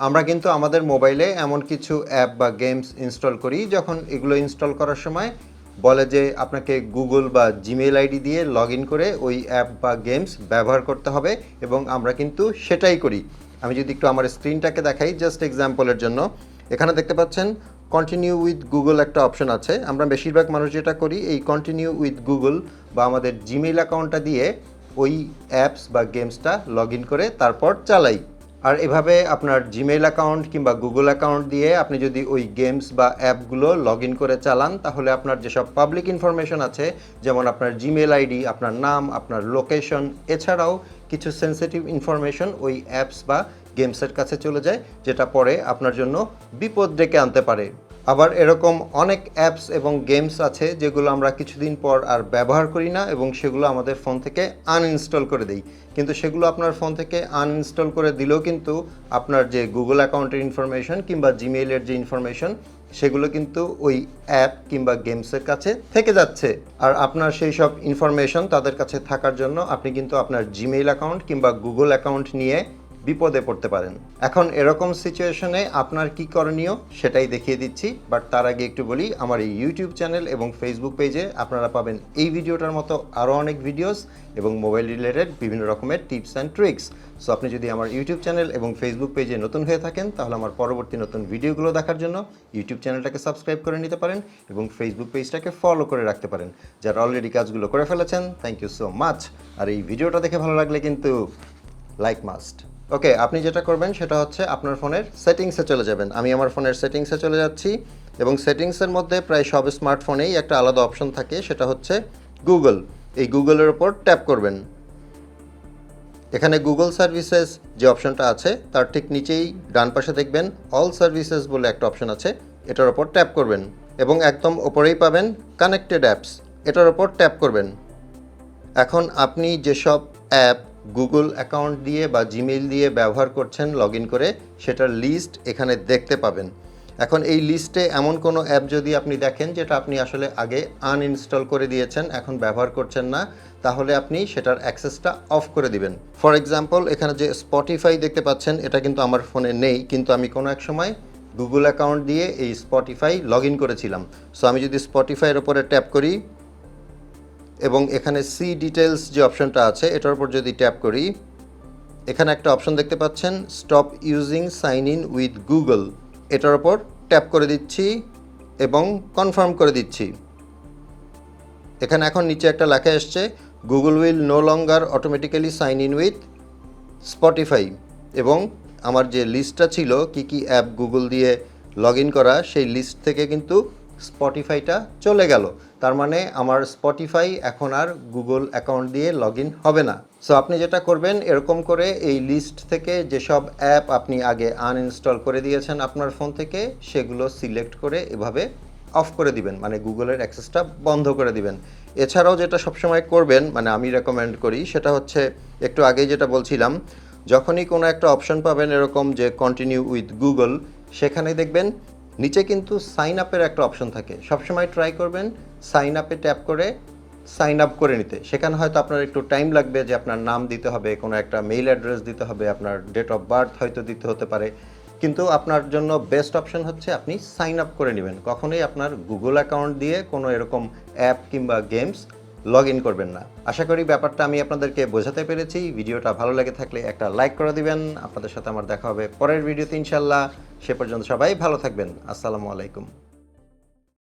আমরা কিন্তু আমাদের মোবাইলে এমন কিছু অ্যাপ বা গেমস ইনস্টল করি, যখন এগুলো ইনস্টল করার সময় বলে যে আপনাকে গুগল বা জিমেইল আইডি দিয়ে লগ ইন করে ওই অ্যাপ বা গেমস ব্যবহার করতে হবে, এবং আমরা কিন্তু সেটাই করি। আমি যদি একটু আমার স্ক্রিনটাকে দেখাই জাস্ট এক্সাম্পলের জন্য, এখানে দেখতে পাচ্ছেন কন্টিনিউ উইথ গুগল একটা অপশন আছে। আমরা বেশিরভাগ মানুষ যেটা করি, এই কন্টিনিউ উইথ গুগল বা আমাদের জিমেইল অ্যাকাউন্টটা দিয়ে ওই অ্যাপস বা গেমসটা লগ ইন করে তারপর চালাই। আর এভাবে আপনার জিমেইল অ্যাকাউন্ট কিংবা গুগল অ্যাকাউন্ট দিয়ে আপনি যদি ওই গেমস বা অ্যাপগুলো লগ ইন করে চালান, তাহলে আপনার যেসব পাবলিক ইনফরমেশন আছে, যেমন আপনার জিমেইল আইডি, আপনার নাম, আপনার লোকেশন, এছাড়াও কিছু সেন্সিটিভ ইনফরমেশন ওই অ্যাপস বা গেমসের কাছে চলে যায়, যেটা পরে আপনার জন্য বিপদ ডেকে আনতে পারে। আবার এরকম অনেক অ্যাপস এবং গেমস আছে যেগুলো আমরা কিছুদিন পর আর ব্যবহার করি না, এবং সেগুলো আমাদের ফোন থেকে আনইনস্টল করে দিই। কিন্তু সেগুলো আপনার ফোন থেকে আনইনস্টল করে দিলেও কিন্তু আপনার যে গুগল অ্যাকাউন্টের ইনফরমেশন কিংবা জিমেইলের যে ইনফরমেশন, সেগুলো কিন্তু ওই অ্যাপ কিংবা গেমসের কাছে থেকে যাচ্ছে। আর আপনার সেই সব ইনফরমেশন তাদের কাছে থাকার জন্য আপনি কিন্তু আপনার জিমেইল অ্যাকাউন্ট কিংবা গুগল অ্যাকাউন্ট নিয়ে বিপদে পড়তে পারেন। এখন এরকম সিচুয়েশনে আপনার কি করণীয় সেটাই দেখিয়ে দিচ্ছি, বাট তার আগে একটু বলি, আমার এই ইউটিউব চ্যানেল এবং ফেসবুক পেজে আপনারা পাবেন এই ভিডিওটার মতো আরও অনেক ভিডিওস এবং মোবাইল রিলেটেড বিভিন্ন রকমের টিপস অ্যান্ড ট্রিক্স। সো আপনি যদি আমার ইউটিউব চ্যানেল এবং ফেসবুক পেজে নতুন হয়ে থাকেন, তাহলে আমার পরবর্তী নতুন ভিডিওগুলো দেখার জন্য ইউটিউব চ্যানেলটাকে সাবস্ক্রাইব করে নিতে পারেন এবং ফেসবুক পেজটাকে ফলো করে রাখতে পারেন। যারা অলরেডি কাজগুলো করে ফেলেছেন, থ্যাংক ইউ সো মাচ। আর এই ভিডিওটা দেখে ভালো লাগলে কিন্তু লাইক মাস্ট। ওকে, আপনি যেটা করবেন সেটা হচ্ছে আপনার ফোনের সেটিংসে চলে যাবেন। আমি আমার ফোনের সেটিংসে চলে যাচ্ছি, এবং সেটিংসের মধ্যে প্রায় সব স্মার্টফোনেই একটা আলাদা অপশন থাকে, সেটা হচ্ছে গুগল। এই গুগলের ওপর ট্যাপ করবেন। এখানে গুগল সার্ভিসেস যে অপশনটা আছে তার ঠিক নিচেই ডান পাশে দেখবেন অল সার্ভিসেস বলে একটা অপশন আছে, এটার ওপর ট্যাপ করবেন, এবং একদম ওপরেই পাবেন কানেক্টেড অ্যাপস, এটার ওপর ট্যাপ করবেন। এখন আপনি যেসব অ্যাপ গুগল অ্যাকাউন্ট দিয়ে বা জিমেইল দিয়ে ব্যবহার করছেন লগ ইন করে, সেটার লিস্ট এখানে দেখতে পাবেন। এখন এই লিস্টে এমন কোনো অ্যাপ যদি আপনি দেখেন যেটা আপনি আসলে আগে আনইনস্টল করে দিয়েছেন, এখন ব্যবহার করছেন না, তাহলে আপনি সেটার অ্যাক্সেসটা অফ করে দিবেন। ফর এক্সাম্পল, এখানে যে স্পটিফাই দেখতে পাচ্ছেন, এটা কিন্তু আমার ফোনে নেই, কিন্তু আমি কোনো এক সময় গুগল অ্যাকাউন্ট দিয়ে এই স্পটিফাই লগ ইন করেছিলাম। সো আমি যদি স্পটিফাইয়ের ওপরে ট্যাপ করি এবং এখানে সি ডিটেলস যে অপশনটা আছে এটার উপর যদি ট্যাপ করি, এখানে একটা অপশন দেখতে পাচ্ছেন stop using sign in with Google, এটার উপর ট্যাপ করে দিচ্ছি এবং কনফার্ম করে দিচ্ছি। এখানে এখন নিচে একটা লেখা এসছে Google will no longer automatically sign in with Spotify, এবং আমার যে লিস্টটা ছিল কি কি অ্যাপ গুগল দিয়ে লগ ইন করা, সেই লিস্ট থেকে কিন্তু স্পটিফাইটা চলে গেল। তার মানে আমার স্পটিফাই এখন আর গুগল অ্যাকাউন্ট দিয়ে লগ ইন হবে না। সো আপনি যেটা করবেন, এরকম করে এই লিস্ট থেকে যেসব অ্যাপ আপনি আগে আনইনস্টল করে দিয়েছেন আপনার ফোন থেকে, সেগুলো সিলেক্ট করে এভাবে অফ করে দিবেন, মানে গুগলের অ্যাক্সেসটা বন্ধ করে দিবেন। এছাড়াও যেটা সবসময় করবেন, মানে আমি রেকমেন্ড করি, সেটা হচ্ছে একটু আগেই যেটা বলছিলাম, যখনই কোনো একটা অপশন পাবেন এরকম যে কন্টিনিউ উইথ গুগল, সেখানে দেখবেন নিচে কিন্তু সাইন আপের একটা অপশন থাকে। সবসময় ট্রাই করবেন সাইন আপে ট্যাপ করে সাইন আপ করে নিতে। সেখানে হয়তো আপনার একটু টাইম লাগবে, যে আপনার নাম দিতে হবে, কোনো একটা মেইল অ্যাড্রেস দিতে হবে, আপনার ডেট অফ বার্থ হয়তো দিতে হতে পারে, কিন্তু আপনার জন্য বেস্ট অপশন হচ্ছে আপনি সাইন আপ করে নেবেন। কখনোই আপনার গুগল অ্যাকাউন্ট দিয়ে কোনো এরকম অ্যাপ কিংবা গেমস লগ ইন করবেন না। আশা করি ব্যাপারটা আমি আপনাদেরকে বোঝাতে পেরেছি। ভিডিওটা ভালো লেগে থাকলে একটা লাইক করে দিবেন। আপনাদের সাথে আমার দেখা হবে পরের ভিডিওতে ইনশাল্লাহ। সে পর্যন্ত সবাই ভালো থাকবেন। আসসালামু আলাইকুম।